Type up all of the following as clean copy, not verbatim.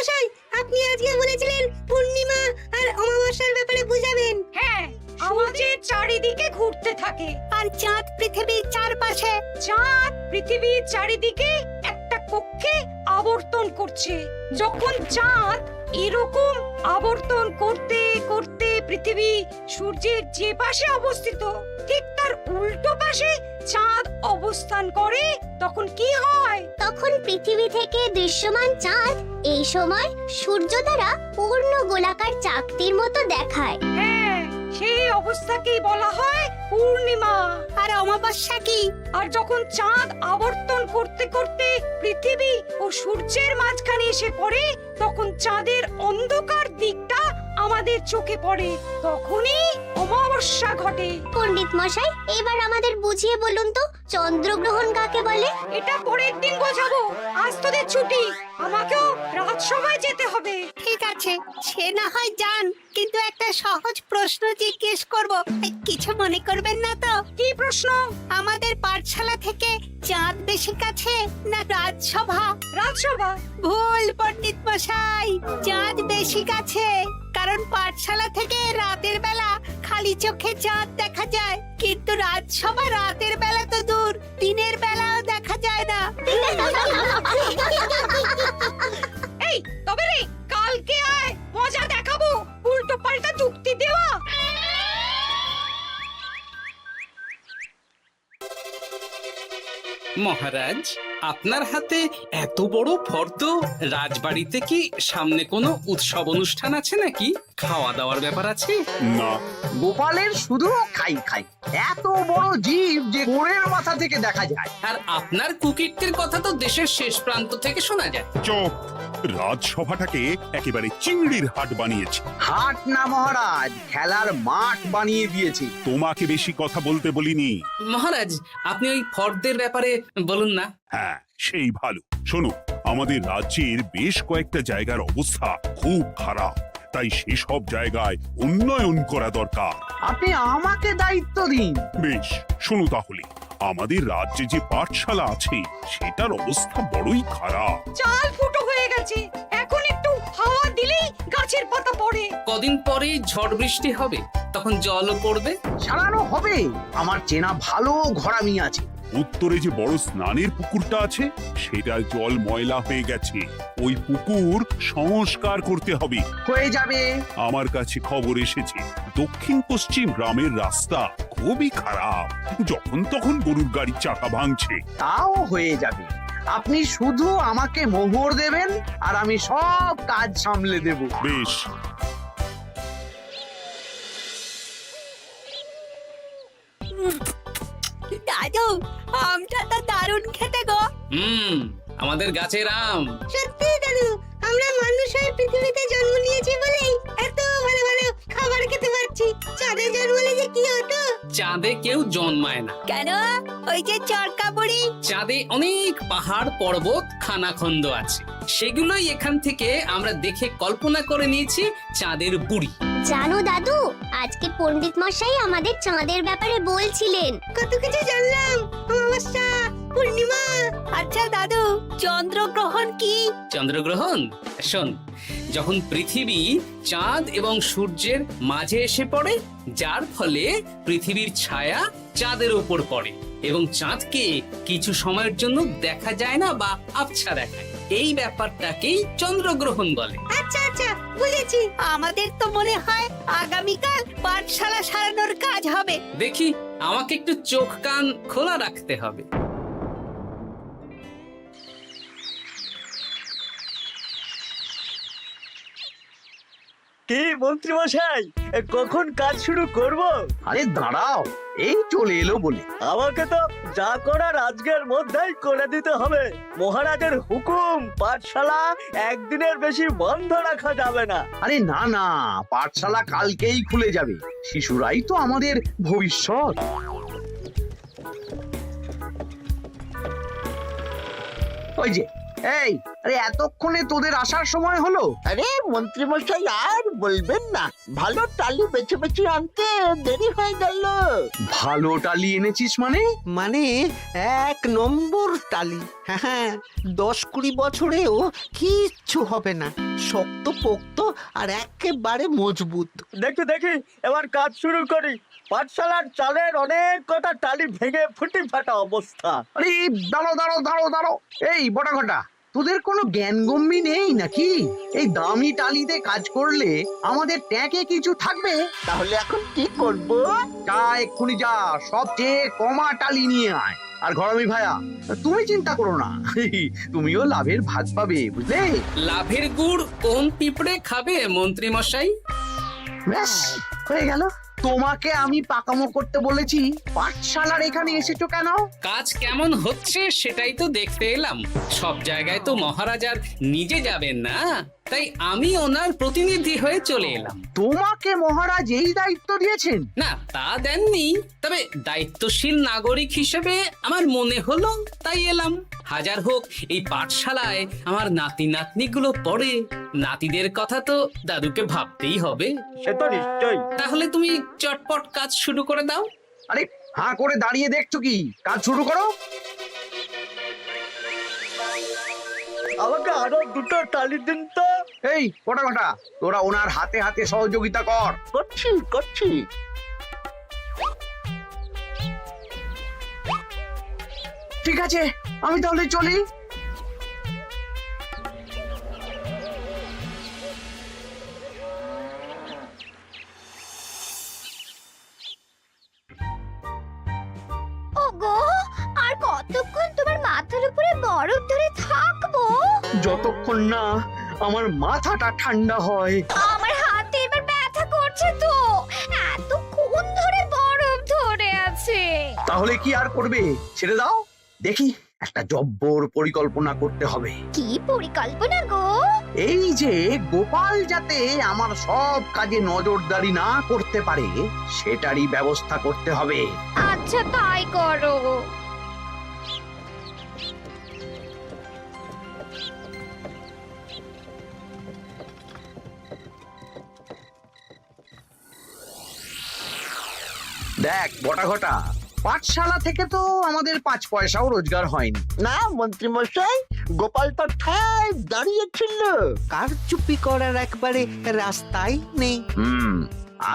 মশাই, আপনি আজকে বলেছিলেন পূর্ণিমা আর অমাবস্যার ব্যাপারে বুঝাবেন। হ্যাঁ, আমাদের চারিদিকে ঘুরতে থাকে। আর চাঁদ পৃথিবীর চারপাশে। চাঁদ পৃথিবীর চারিদিকে একটা কক্ষে আবর্তন করছে। যখন চাঁদ এরকম আবর্তন করতে করতে পৃথিবী সূর্যের যে পাশে অবস্থিত ঠিক তার উল্টো পাশে চাঁদ অবস্থান করে, তখন কি হয়? তখন পৃথিবী থেকে দৃশ্যমান চাঁদ এই সময় সূর্য দ্বারা পূর্ণ গোলাকার চাকতির মতো দেখায়। হ্যাঁ, সেই অবস্থাকেই বলা হয় পূর্ণিমা। আর অমাবস্যা কি? আর যখন চাঁদ আবর্তন করতে করতে পৃথিবী ও সূর্যের মাঝখানে এসে পড়ে, তখন চাঁদের অন্ধকার দিকটা আমাদের চোখে পড়ে, তখনই অমাবস্যা ঘটে। পণ্ডিত মশাই, এবার আমাদের বুঝিয়ে বলুন তো চন্দ্রগ্রহণ কাকে বলে? এটা পরের দিন বোঝাবো, আজ তোদের ছুটি, আমাকেও রাজসভায় যেতে হবে। ঠিক আছে, সে না হয় যান, কিন্তু একটা সহজ প্রশ্ন জিজ্ঞেস করব, কিছু মনে করবেন না তো? কি প্রশ্ন? আমাদের পাঠশালা থেকে চাঁদ বেশি কাছে না রাজসভা? রাজসভা? ভুল পণ্ডিত মশাই, চাঁদ বেশি কাছে, কারণ পাঠশালা থেকে রাতের বেলা খালি চোখে চাঁদ দেখা যায়, কিন্তু রাজসভা রাতের বেলা তো দূর, দিনের বেলাও দেখা যায় না। এই তবে রে, কালকে আয়, মজা দেখাবো, উল্টো পাল্টা যুক্তি দেওয়া। মহারাজ, আপনার হাতে এত বড় ফর্দ, রাজবাড়িতে কি সামনে কোনো উৎসব অনুষ্ঠান আছে নাকি? খাওয়া দাওয়ার ব্যাপার আছে? না, গোপালের শুধু খাই খাই, এত বড় জীব যে গোড়ের মাথা থেকে দেখা যায়। আর আপনার কুকীর্তির কথা তো দেশের শেষ প্রান্ত থেকে শোনা যায়। চুপ! রাজসভাটাকে একেবারে চিংড়ির হাট বানিয়েছে। হাট না মহারাজ, খেলার মাঠ বানিয়ে দিয়েছি। তোমাকে বেশি কথা বলতে বলিনি। মহারাজ, আপনি ওই ফর্দের ব্যাপারে বলুন না। হ্যাঁ, সেই ভালো। শোনো, আমাদের রাজ্যের বেশ কয়েকটা জায়গার অবস্থা খুব খারাপ, তাই সেসব জায়গায় উন্নয়ন করা দরকার। আপনি আমাকে দায়িত্ব দিন। বেশ, শোনো তাহলে, আমাদের রাজ্যে যে পাঠশালা আছে সেটার অবস্থা বড়ই খারাপ। চাল ফুটো হয়ে গেছে, এখন একটু হাওয়া দিলেই গাছের পাতা পড়ে। কদিন পরে ঝড় বৃষ্টি হবে, তখন জলও পড়বে। সারানো হবে, আমার চেনা ভালো ঘরামি আছে। উত্তরে যে বড় স্নানের পুকুরটা আছে সেটার জল ময়লা হয়ে গেছে, ওই পুকুর সংস্কার করতে হবে। হয়ে যাবে। আমার কাছে খবর এসেছে দক্ষিণ পশ্চিম গ্রামের রাস্তা খুবই খারাপ, যখন তখন গরুর গাড়ির চাকা ভাঙছে। তাও হয়ে যাবে, আপনি শুধু আমাকে মোহর দেবেন আর আমি সব কাজ সামলে দেব। বেশ, দাদু, আমটা তো দারুণ খেতে গো। আমাদের গাছের আম। সত্যি দাদু, আমরা মানুষ হয়ে পৃথিবীতে জন্ম নিয়েছি বলেই এত ভালো ভালো খাবার খেতে পারছি। চাঁদে জন্মলে যে কি হতো? চাঁদে কেউ জন্মায় না। কেন? ওই যে চরকা বুড়ি। চাঁদে অনেক পাহাড় পর্বত খানাখন্দ আছে, সেগুলোই এখান থেকে আমরা দেখে কল্পনা করে নিয়েছি চাঁদের বুড়ি। জানো দাদু, আজকে পণ্ডিত মশাই আমাদের চাঁদের ব্যাপারে বলছিলেন। কত কিছু জানলাম, অমাবস্যা, পূর্ণিমা। আচ্ছা দাদু, চন্দ্রগ্রহণ কি? চন্দ্রগ্রহণ? শোন, যখন পৃথিবী চাঁদ এবং সূর্যের মাঝে এসে পড়ে, যার ফলে পৃথিবীর ছায়া চাঁদের উপর পড়ে এবং চাঁদকে কিছু সময়ের জন্য দেখা যায় না বা আবছা দেখায়, এই ব্যাপারটাকেই চন্দ্রগ্রহণ বলে। আচ্ছা আচ্ছা, বুঝেছি। আমাদের তো মনে হয় আগামীকাল পাঠশালা সারানোর কাজ হবে। দেখি, আমাকে একটু চোখ কান খোলা রাখতে হবে। কি মন্ত্রী মশাই, কখন কাজ শুরু করব? আরে দাঁড়াও, এই চলে এলো বলে। আমাকে তো যা করার আজকের মধ্যেই করে দিতে হবে। মহারাজের হুকুম, পাঠশালা একদিনের বেশি বন্ধ রাখা যাবে না। আরে না না, পাঠশালা কালকেই খুলে যাবে, শিশুরাই তো আমাদের ভবিষ্যৎ। ওই যে, এই আরে এতক্ষণে তোদের আসার সময় হলো? আরে মন্ত্রী মশাই আর বলবেন না, ভালো টালি বেছে বেছে আনতে দেরি হয়ে গেল। ভালো টালি এনেছিস মানে? মানে 1 নম্বর টালি। হ্যাঁ 10-20 বছরেও কিচ্ছু হবে না, শক্ত পোক্ত আর একেবারে মজবুত। দেখি দেখি এবার কাজ শুরু করি। পাঠশালার চালের অনেক কটা টালি ভেঙে ফুটি ফাটা অবস্থা। আরে দাঁড়ো। এই বটা ঘটা, তোদের কোনো জ্ঞানগম্যি নেই নাকি? এই দামি টালিতে কাজ করলে আমাদের ট্যাঁকে কিছু থাকবে? তাহলে এখন কি করব? যা এক্ষুনি যা, সবচেয়ে কমা টালি নিয়ে আয়। আর ঘরমি ভাইয়া, তুমি চিন্তা করো না, তুমিও লাভের ভাগ পাবে, বুঝলে? লাভের গুড় কোন পিঁপড়ে খাবে মন্ত্রী মশাই? ব্যাস হয়ে গেল। তোমাকে আমি পাকামো করতে বলেছি, পাঠশালার এখানে এসেছো কেন? কাজ কেমন হচ্ছে সেটাই তো দেখতে এলাম। সব জায়গায় তো মহারাজ আর নিজে যাবেন না, তাই আমি ওনার প্রতিনিধি হয়ে চলে এলাম। তোমাকে মহারাজ এই দায়িত্ব দিয়েছেন? না তা দেননি, তবে দায়িত্বশীল নাগরিক হিসেবে আমার মনে হলো তাই এলাম। হাজার হোক এই পাঠশালায় আমার নাতি নাতনিগুলো পড়ে, নাতিদের কথা তো দাদুকে ভাবতেই হবে। সে তো নিশ্চয়ই। তাহলে তুমি চটপট কাজ শুরু করে দাও। আরে হাঁ করে দাঁড়িয়ে দেখছো কি? কাজ শুরু করো। আমাকে আরো দুটো টালি দিন তো। এই কটা ঘটা, তোরা ওনার হাতে হাতে সহযোগিতা কর। করছি। ঠিক আছে, আমি তাহলে চলি। ওগো, আর কতক্ষণ তোমার মাথার উপরে বরফ ধরে থাকবো? যতক্ষণ না আমার মাথাটা ঠান্ডা হয়। আমার হাতে এবার ব্যথা করছে তো, এতক্ষণ ধরে বরফ ধরে আছে। তাহলে কি আর করবে? ছেড়ে দাও, দেখি একটা জব্বর পরিকল্পনা করতে হবে। কি পরিকল্পনা গো? এই যে গোপাল যাতে আমার সব কাজে নজরদারি না করতে পারে, সেটারই ব্যবস্থা করতে হবে। আচ্ছা তাই করো। দেখ বটা ঘটা, পাঠশালা থেকে তো আমাদের 5 পয়সাও রোজগার হয়নি। না মন্ত্রী মশাই, গোপাল তো ঠায় দাঁড়িয়েছিল। কারচুপি করার একবারে রাস্তাই নেই।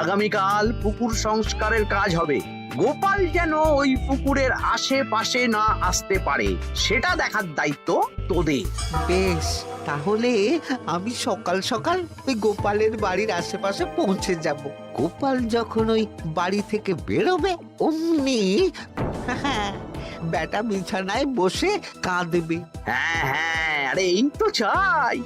আগামীকাল পুকুর সংস্কারের কাজ হবে। গোপাল যেন ওই পুকুরের আশেপাশে না আসতে পারে, সেটা দেখার দায়িত্ব তোদের। বেশ, তাহলে আমি সকাল সকাল ওই গোপালের বাড়ির আশেপাশে পৌঁছে যাব। গোপাল যখন ওই বাড়ি থেকে বেরোবে অমনি বেটা বিছানায় বসে কাঁদবে। হ্যাঁ, আরে এই তো চাই।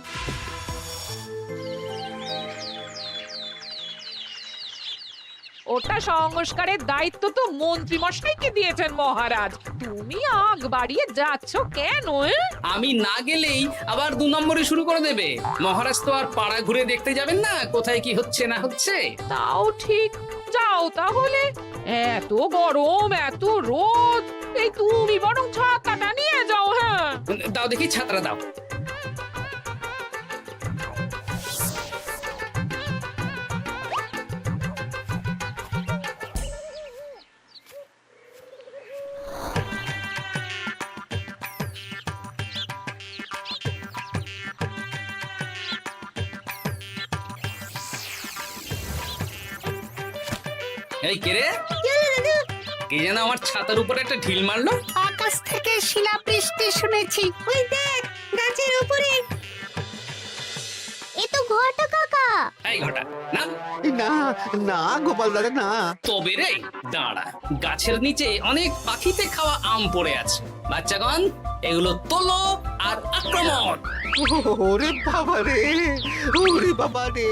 ওটা সংস্কারের দায়িত্ব তো মন্ত্রী মশাইকে দিয়েছেন মহারাজ। তুমি আগ বাড়িয়ে যাচ্ছ কেন? আমি না গেলেই আবার 2 নম্বরে শুরু করে দেবে। মহারাজ তো আর পাড়া ঘুরে দেখতে যাবেন না কোথায় কি হচ্ছে না হচ্ছে। তাও ঠিক, যাও তাহলে। এত গরম, এত রোদ, এই তুমি বরং ছাতাটা নিয়ে যাও। হ্যাঁ দাও দেখি ছাত্রা দাও। এই কে রে? কে যেন আমার ছাতার উপরে একটা ঢিল মারলো? আকাশ থেকে শিলাবৃষ্টি শুনেছি। ওই দেখ গাছের উপরে। এ তো ঘটা কাকা। এই ঘটা না, না না গোপাল দাদা না। তবে রে দাঁড়া, গাছের নিচে অনেক পাখিতে খাওয়া আম পড়ে আছে। বাচ্চাগণ এগুলো তোলো আর আক্রমণ। ওরে বাবা রে, ওরে বাবা রে।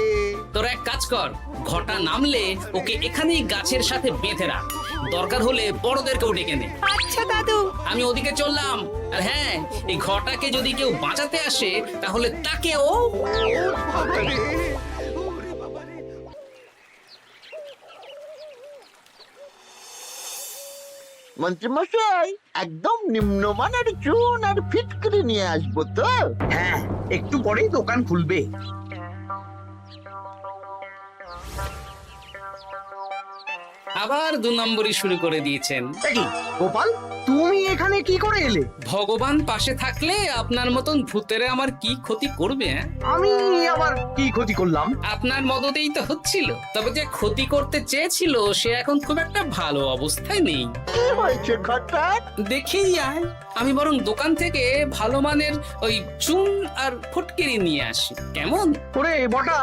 তোরা এক কাজ কর, ঘটা নামলে ওকে এখানেই গাছের সাথে বেঁধে রাখ, দরকার হলে বড়দেরকেও ডেকে নে। আচ্ছা দাদু। আমি ওদিকে চললাম। আর হ্যাঁ, এই ঘটাকে যদি কেউ বাঁচাতে আসে তাহলে তাকেও। বাবা রে, ওরে বাবা রে। মন্ত্রীমশাই একদম নিম্নমানের চুন আর ফিটকিরি নিয়ে আসবো তো। হ্যাঁ, একটু পরেই দোকান খুলবে। আবার 2 নম্বরই শুরু করে দিয়েছেন। দেখি গোপাল, তুমি এখানে কি করে এলে? ভগবান পাশে থাকলে আপনার মতন ভূতেরা আমার কি ক্ষতি করবে? হ্যাঁ, আমি আবার কি ক্ষতি করলাম? আপনার মদতেই তো হচ্ছিল। তবে যে ক্ষতি করতে চেয়েছিল সে এখন খুব একটা ভালো অবস্থায় নেই। কি হয়েছে ঘটাৎ? দেখেই আয়, আমি বরং দোকান থেকে ভালো মানের ওই চুন আর ফটকিরি নিয়ে আসি, কেমন? ওরে বটা,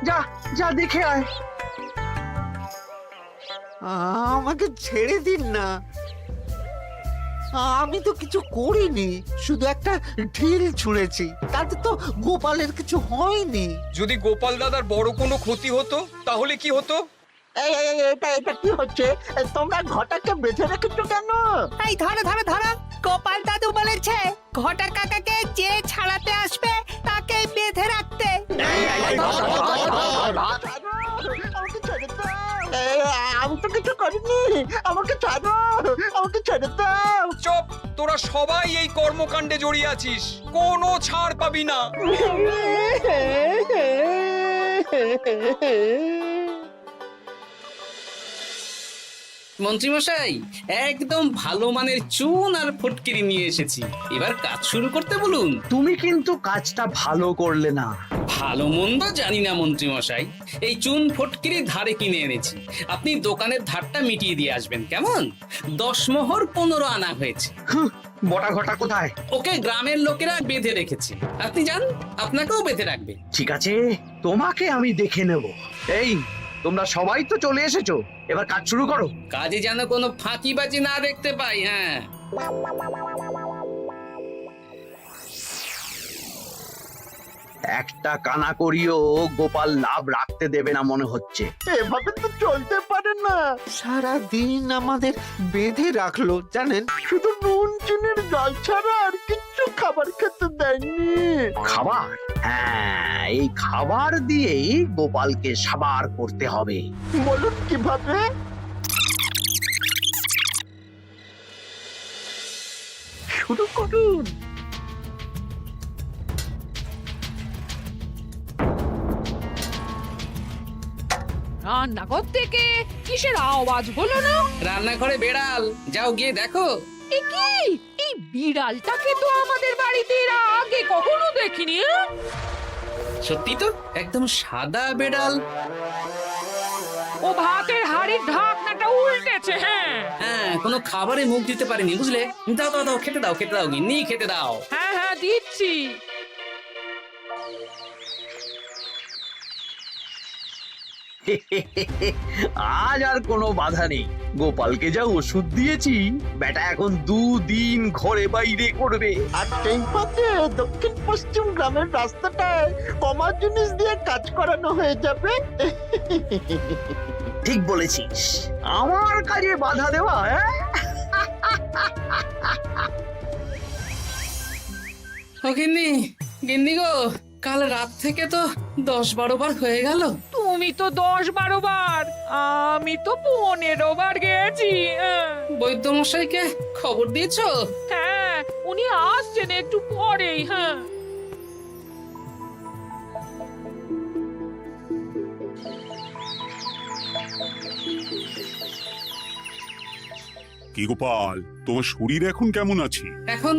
যা যা দেখে আয়। আমাকে ছেড়ে দিন না, আমি তো কিছু করিনি, শুধু একটা ঢিল ছুঁড়েছি, তাতে তো গোপালের কিছু হয়নি। যদি গোপাল দাদার বড় কোনো ক্ষতি হতো তাহলে কি হতো? এটা কি হচ্ছে? তোমরা ঘটাকে বেঁধে রেখেছো কেন? এই ধরো ধরো ধরো, গোপাল দাদু বলেছে ঘটা কাকাকে যে ছাড়াতে আসবে তাকে বেঁধে রাখতে। আমাকে ছেড়ে দাও। আমি তো কিছু করিনি, আমাকে ছাড়ো, আমাকে ছেড়ে দাও। চুপ, তোরা সবাই এই কর্মকাণ্ডে জড়িয়ে আছিস, কোনো ছাড় পাবি না। মন্ত্রীমশাই, একদম ভালো মানের চুন আর ফটকিরি নিয়ে এসেছি, এবার কাজ শুরু করতে বলুন। তুমি কিন্তু কাজটা ভালো করলে না। ভালো মন্দ জানি না মন্ত্রীমশাই, এই চুন ফটকিরি ধারে কিনে এনেছি, আপনি দোকানের ধারটা মিটিয়ে দিয়ে আসবেন, কেমন? 10 মোহর 15 আনা হয়েছে। বটা ঘটা কোথায়? ওকে গ্রামের লোকেরা বেঁধে রেখেছে, আপনি যান, আপনাকেও বেঁধে রাখবে। ঠিক আছে, তোমাকে আমি দেখে নেব। এই, তোমরা সবাই তো চলে এসেছো, এবার কাজ শুরু করো। কাজে যেন কোনো ফাঁকিবাজি না দেখতে পাই। হ্যাঁ, একটা কানা করিও গোপাল লাভ রাখতে দেবে না মনে হচ্ছে। এভাবে তো চলতে পারে না। সারা দিন আমাদের বেঁধে রাখলো জানেন। শুধু নুন চিনির জল ছাড়া আর কিচ্ছু খাবার খেতে দেয়নি। খাবার? হ্যাঁ, এই খাবার দিয়েই গোপালকে সাবার করতে হবে। বলুন কিভাবে? শুরু করুন। রান্নাঘর থেকে কিসের আওয়াজ হলো না? রান্নাঘরে বেড়াল, যাও গিয়ে দেখো। এ কি? এই বিড়ালটাকে তো আমাদের বাড়িতে এর আগে কখনো দেখিনি। সত্যি তো, একদম সাদা বেড়াল। ও ভাতের হাড়ির ঢাকনাটা উল্টেছে। হ্যাঁ হ্যাঁ, কোনো খাবারে মুখ দিতে পারেনি, বুঝলে? দাও দাও দাও, খেতে দাও, খেতে দাও, গিন্নি খেতে দাও। হ্যাঁ হ্যাঁ, দিচ্ছি। আজ আর কোনো বাধা নেই। গোপালকে যা ওষুধ দিয়েছি, বেটা এখন 2 দিন ঘরে বাইরে করবে। আর সেই পথে দক্ষিণ পশ্চিম গ্রামের রাস্তাটায় কমা জিনিস দিয়ে কাজ করানো হয়ে যাবে। ঠিক বলেছিস, আমার কাজে বাধা দেওয়া। ও গিন্নি, গিন্নি গো, কাল রাত থেকে তো 10-12 বার হয়ে গেল। তুমি তো 10-12 বার, আমি তো 15 বার গেছি। বৈদ্যমশাইকে খবর দিয়েছো? হ্যাঁ, উনি আসছেন একটু পরেই। হ্যাঁ, কি গোপাল, তোমার শরীর এখন কেমন আছে? এখন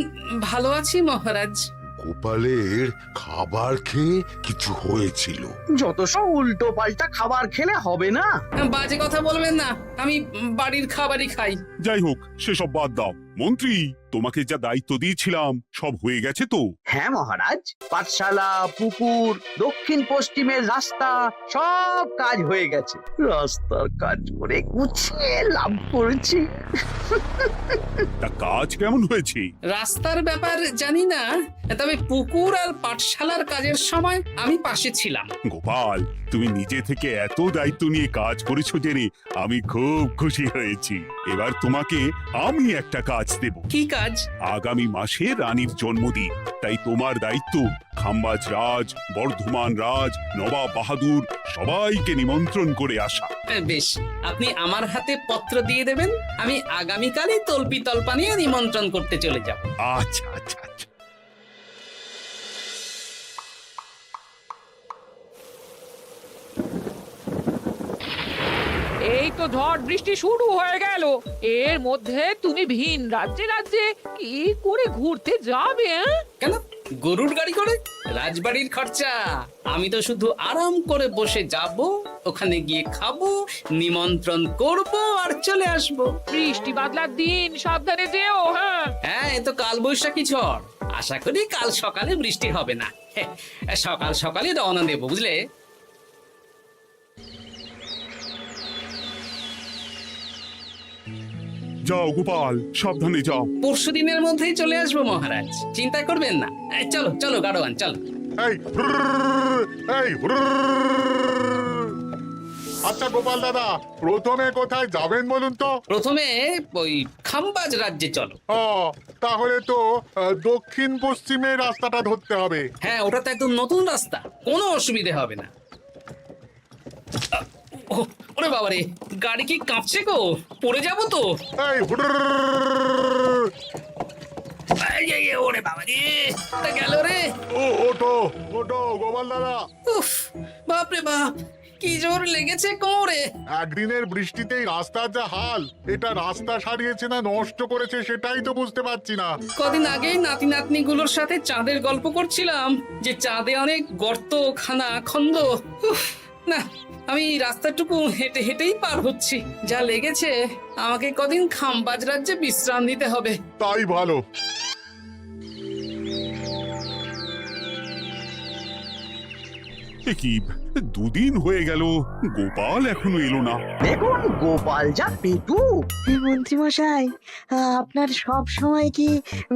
ভালো আছি মহারাজ। গোপালের খাবার খেয়ে কিছু হয়েছিল। যত সব উল্টো পাল্টা খাবার খেলে হবে না। বাজে কথা বলবেন না, আমি বাড়ির খাবারই খাই। যাই হোক, সেসব বাদ দাও। মন্ত্রী, তোমাকে যা দায়িত্ব দিয়েছিলাম সব হয়ে গেছে তো? হ্যাঁ মহারাজ, পাঠশালা, পুকুর, দক্ষিণ পশ্চিমের রাস্তা সব কাজ হয়ে গেছে। রাস্তার কাজ করে গুছিয়ে লাভ করেছি। তা কাজ কেমন হয়েছে? রাস্তার ব্যাপার জানি না, তবে পুকুর আর পাঠশালার কাজের সময় আমি পাশে ছিলাম। গোপাল, তুমি নিজে থেকে এত দায়িত্ব নিয়ে কাজ করেছো জেনে আমি খুব খুব খুশি হয়েছি। এবার তোমাকে আমি একটা কাজ দেব। কি কাজ? আগামী মাসে রানীর জন্মদিন, তাই তোমার দায়িত্ব খাম্বাজ রাজ, বর্ধমান রাজ, নবাব বাহাদুর সবাইকে নিমন্ত্রণ করে আসা। বেশ, আপনি আমার হাতে পত্র দিয়ে দেবেন, আমি আগামীকালই তল্পি তল্পা নিয়ে নিমন্ত্রণ করতে চলে যাব। আচ্ছা আচ্ছা আচ্ছা। এই তো ঝড় বৃষ্টি শুরু হয়ে গেল, এর মধ্যে তুমি ভিন রাজ্যে রাজ্যে কি করে ঘুরতে যাবে? কেন, গরুর গাড়ি করে? রাজবাড়ির খরচা। আমি তো শুধু আরাম করে বসে যাব, ওখানে গিয়ে খাবো, নিমন্ত্রণ করব আর চলে আসব। বৃষ্টি বাদলার দিন, সাবধানে যেও। হ্যাঁ হ্যাঁ, এ তো কাল বৈশাখী ঝড়, আশা করি কাল সকালে বৃষ্টি হবে না। সকাল সকালে রওনা দেবো, বুঝলে? যাও গোপাল, সাবধানে যাও। পরশু দিনের মধ্যেই চলে আসবো মহারাজ, চিন্তা করবেন না। চলো চলো গাড়োয়ান, চলো। এই আচ্ছা গোপাল দাদা, প্রথমে কোথায় যাবেন বলুন তো? প্রথমে ওই খাম্বাজ রাজ্যে চলো। তাহলে তো দক্ষিণ পশ্চিমে রাস্তাটা ধরতে হবে। হ্যাঁ, ওটা তো একদম নতুন রাস্তা, কোনো অসুবিধে হবে না। ওরে বাবারে, গাড়ি কি কাঁপছে গো, পড়ে যাবো তো। ওরে বাবারে, গেল রে। ওটো ওটো গোপাল দাদা। উফ, বাপরে বাপ, কি জোর লেগেছে কোমরে। একদিনের বৃষ্টিতেই রাস্তার যা হাল, এটা রাস্তা সারিয়েছে না নষ্ট করেছে সেটাই তো বুঝতে পারছি না। কদিন আগেই নাতি নাতনি গুলোর সাথে চাঁদের গল্প করছিলাম, যে চাঁদে অনেক গর্ত, খানা, খন্দ। উফ, না, আমি রাস্তাটুকু হেঁটে হেঁটেই পার হচ্ছি। যা লেগেছে, আমাকে কদিন খাম্বাজ রাজ্যে বিশ্রাম নিতে হবে। তাই ভালো। কি দুদিন হয়ে গেল, গোপাল এখনো এলো না। দেখুন গোপাল যা পেটু। মন্ত্রী মশাই, আপনার সব সময় কি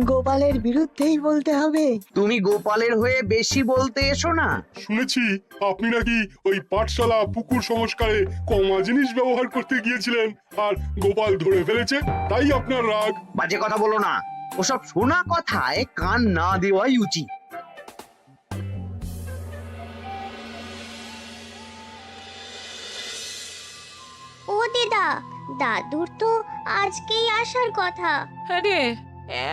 গোপালের বিরুদ্ধেই বলতে হবে? তুমি গোপালের হয়ে বেশি বলতে এসো না। শুনেছি আপনি নাকি ওই পাঠশালা পুকুর সংস্কারে কমা জিনিস ব্যবহার করতে গিয়েছিলেন, আর গোপাল ধরে ফেলেছে, তাই আপনার রাগ। বাজে কথা বলো না, ওসব শোনা কথায় কান না দেওয়াই উচিত। ও দিদা, দাদুর তো আজকেই আসার কথা। আরে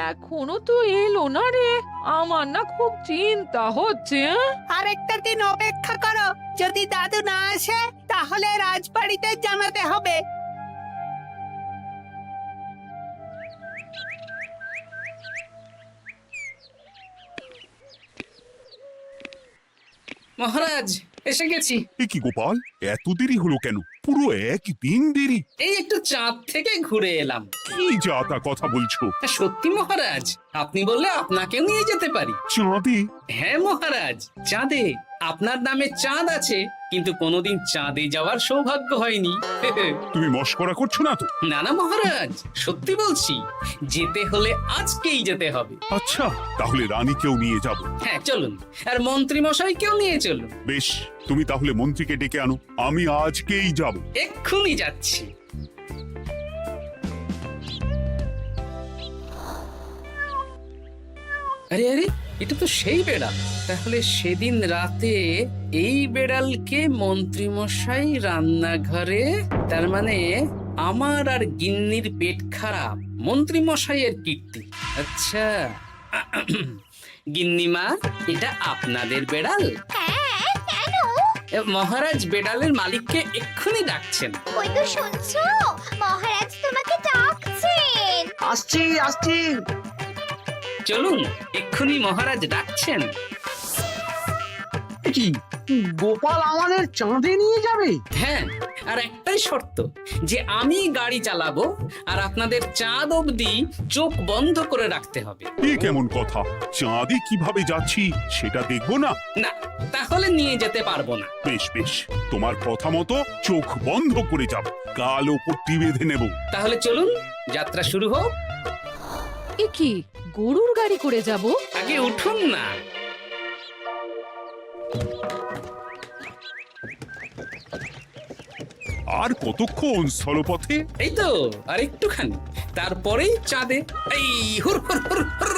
এখনো তো এলো না রে, আমার না খুব চিন্তা হচ্ছে। আরেকটা দিন অপেক্ষা করো, যদি দাদু না আসে তাহলে রাজবাড়িতে জানাতে হবে। মহারাজ, এসে গেছি। এ কি গোপাল, এত দেরি হলো কেন? পুরো একদিন দেরি। এই একটু চাঁদ থেকে ঘুরে এলাম। কি যা তা কথা বলছো? সত্যি মহারাজ, আপনি বললে আপনাকেও নিয়ে যেতে পারি। চাঁদে? হ্যাঁ মহারাজ, চাঁদে। আপনার নামে চাঁদ আছে, কিন্তু কোনোদিন চাঁদে যাওয়ার সৌভাগ্য হয়নি। তুমি মস্করা করছো না তো? না না মহারাজ, সত্যি বলছি, যেতে হলে আজকেই যেতে হবে। আচ্ছা, তাহলে রানীকেও নিয়ে যাব। হ্যাঁ চলুন, আর মন্ত্রী মশাইকেও নিয়ে চলুন। বেশ, তুমি তাহলে মন্ত্রীকে ডেকে আনো, আমি আজকেই যাব। এক্ষুনি যাচ্ছি। আরে আরে, এটা তো সেই বেড়াল। তাহলে সেদিন রাতে এই বেড়ালকে মন্ত্রী মশাই রান্নাঘরে, তার মানে আমার আর গিন্নির পেট খারাপ, মন্ত্রী মশাইয়ের কীর্তি। আচ্ছা, গিন্নিমা, এটা আপনাদের বেড়াল? মহারাজ বেড়ালের মালিককে এক্ষুনি ডাকছেন। ওই তো শুনছো, মহারাজ তোমাকে ডাকছেন। আসছি আসছি। চলুন, এক্ষুনি মহারাজ ডাকছেন। কি গোপাল আমাদের চাঁদে নিয়ে যাবে? হ্যাঁ, আর একটাই শর্ত, যে আমি গাড়ি চালাবো আর আপনাদের চাঁদ অবধি চোখ বন্ধ করে রাখতে হবে। এ কেমন কথা? চাঁদে কিভাবে যাচ্ছি সেটা দেখবো না? না, তাহলে নিয়ে যেতে পারবো না। বেশ বেশ, তোমার কথা মতো চোখ বন্ধ করে যাব, কালো পট্টি বেঁধে নেব। তাহলে চলুন, যাত্রা শুরু হোক। এ কি, গরুর গাড়ি করে যাব? আগে উঠুন না। আর কতক্ষণ স্থলপথে? এই তো আর একটুখানি, তারপরেই চাঁদে। এই হুর হুর হুর হুর,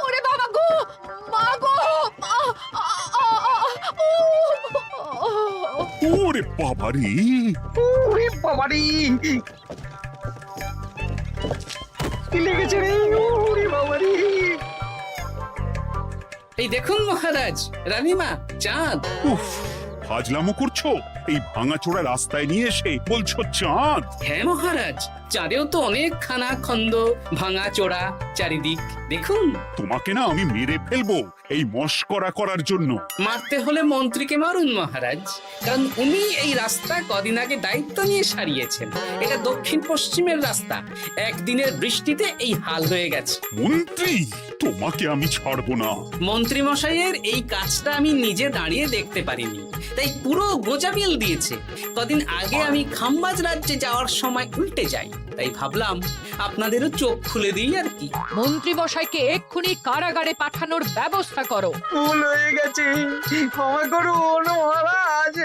ওরে বাবা গো, মা গো, ওরে বাবারে! ওরে বাবারি, কি লেগেছে রে? ওরে বাবারি! এই দেখুন মহারাজ, রানীমা, চাঁদ। উফ, ফাজলামো করছো? এই ভাঙাচোরা রাস্তায় নিয়ে এসে বলছো চাঁদ? হ্যাঁ মহারাজ, চাঁদেও তো অনেক খানা খন্দ, ভাঙা চোরা চারিদিক। দেখুন, তোমাকে না আমি মেরে ফেলবো এই মস্করা করার জন্য। মারতে হলে মন্ত্রীকে মারুন মহারাজ, কারণ উনি এই রাস্তা কদিন আগে দায়িত্ব নিয়ে সারিয়েছেন। এটা দক্ষিণ পশ্চিমের রাস্তা, একদিনের বৃষ্টিতে এই হাল হয়ে গেছে। মন্ত্রী, তোমাকে আমি ছাড়বো না। মন্ত্রী মশাইয়ের এই কাজটা আমি নিজে দাঁড়িয়ে দেখতে পারিনি, তাই পুরো গোজামিল দিয়েছে। কদিন আগে আমি খাম্বাজ রাজ্যে যাওয়ার সময় উল্টে যাই, তাই ভাবলাম আপনাদেরও চোখ খুলে দিই আর কি। মন্ত্রী মশাইকে এক্ষুনি কারাগারে পাঠানোর ব্যবস্থা করো। ভুল হয়ে গেছে, ক্ষমা করুন মহারাজ।